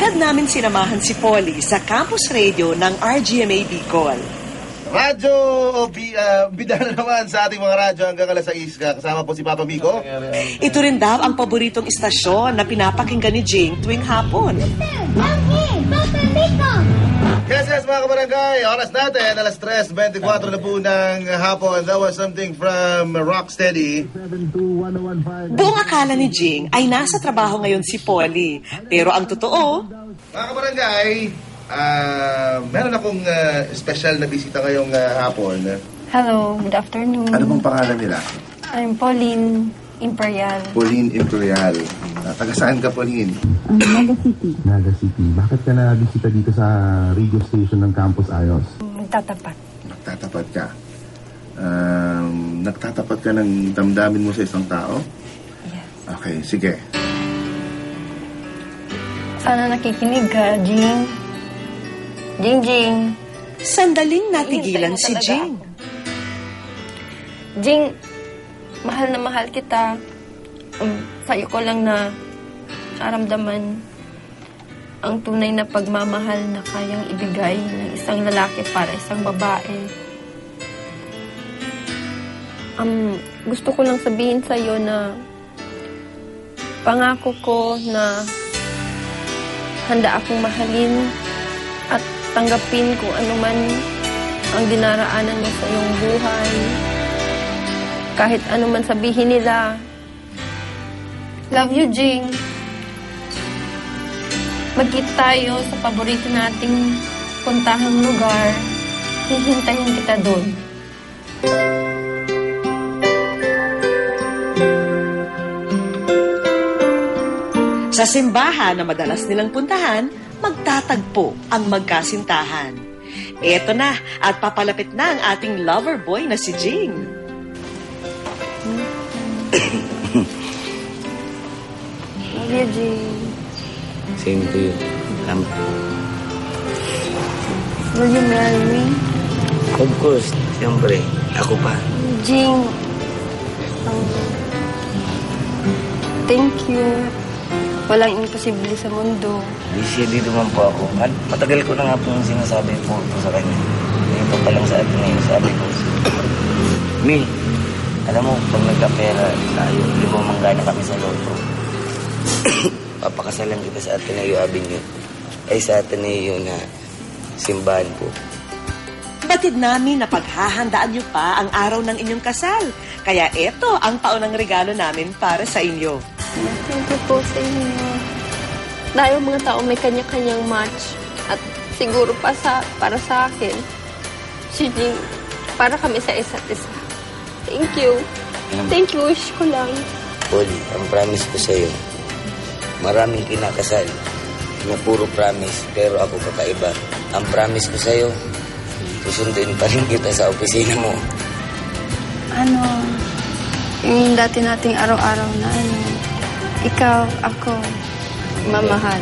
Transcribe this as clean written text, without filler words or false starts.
agad namin sinamahan si Polly sa campus radio ng RGMA Bicol. Radyo bida na naman sa ating mga radyo hanggang alas 6 ka. Kasama po si Papa Miko. Ito rin daw ang paboritong istasyon na pinapakinggan ni Jing tuwing hapon. Papa Miko! Yes, mga kabarangay. Oras natin, alas 3:24 na po ng hapon. That was something from Rocksteady. Buong akala ni Jing ay nasa trabaho ngayon si Polly. Pero ang totoo, Mga kabarangay, meron akong special na bisita ngayong hapon. Hello, good afternoon. Ano bang pangalan nila? I'm Pauline Imperial. Pauline Imperial. Taga saan ka, Pauline? Naga City. Naga City. Bakit ka na-bisita dito sa radio station ng Campus Ayos? Magtatapat. Nagtatapat ka. Nagtatapat ka ng damdamin mo sa isang tao? Yes. Okay, sige. Sana nakikinig ka, Jing. Jing. sandaling natigilan si Talaga Jing. ako. Jing, mahal na mahal kita. Sa'yo ko lang na naramdaman ang tunay na pagmamahal na kayang ibigay ng isang lalaki para isang babae. Gusto ko lang sabihin sa'yo na pangako ko na handa akong mahalin at tanggapin kung ano man ang dinaraanan mo sa iyong buhay. Kahit ano man sabihin nila. Love you, Jing. Magkita tayo sa paborito nating puntahang lugar. Hihintayin kita doon. Sa simbahan na madalas nilang puntahan, magtatagpo ang magkasintahan. Eto na, at papalapit na ang ating lover boy na si Jing. Love you, Jing. Same to you. Will you marry me? Of course, siyempre. Ako pa. Jing, thank you. Walang imposible sa mundo. Busy dito man po ako. Matagal ko na nga po yung sinasabi po sa kanya. Ito pa lang sa atin ngayon. Sabi ko, Mi, alam mo, pag nagkapera tayo, limang manggana kami sa loto. Papakasalan kita sa Ateneo Avenue. Ay sa Ateneo na simbahan po. Batid namin na paghahandaan niyo pa ang araw ng inyong kasal. Kaya eto ang paunang regalo namin para sa inyo. Thank you po sa inyo. Dahil mga tao may kanya-kanyang match. At siguro para sa akin, si Jing, para kami sa isa't isa. Thank you. Thank you, wish ko lang. Polly, ang promise ko sa'yo, maraming kinakasal na puro promise, pero ako kakaiba. Ang promise ko sa'yo, susunduin pa rin kita sa opisina mo. Yung dati nating araw-araw na ikaw, ako, mamahal.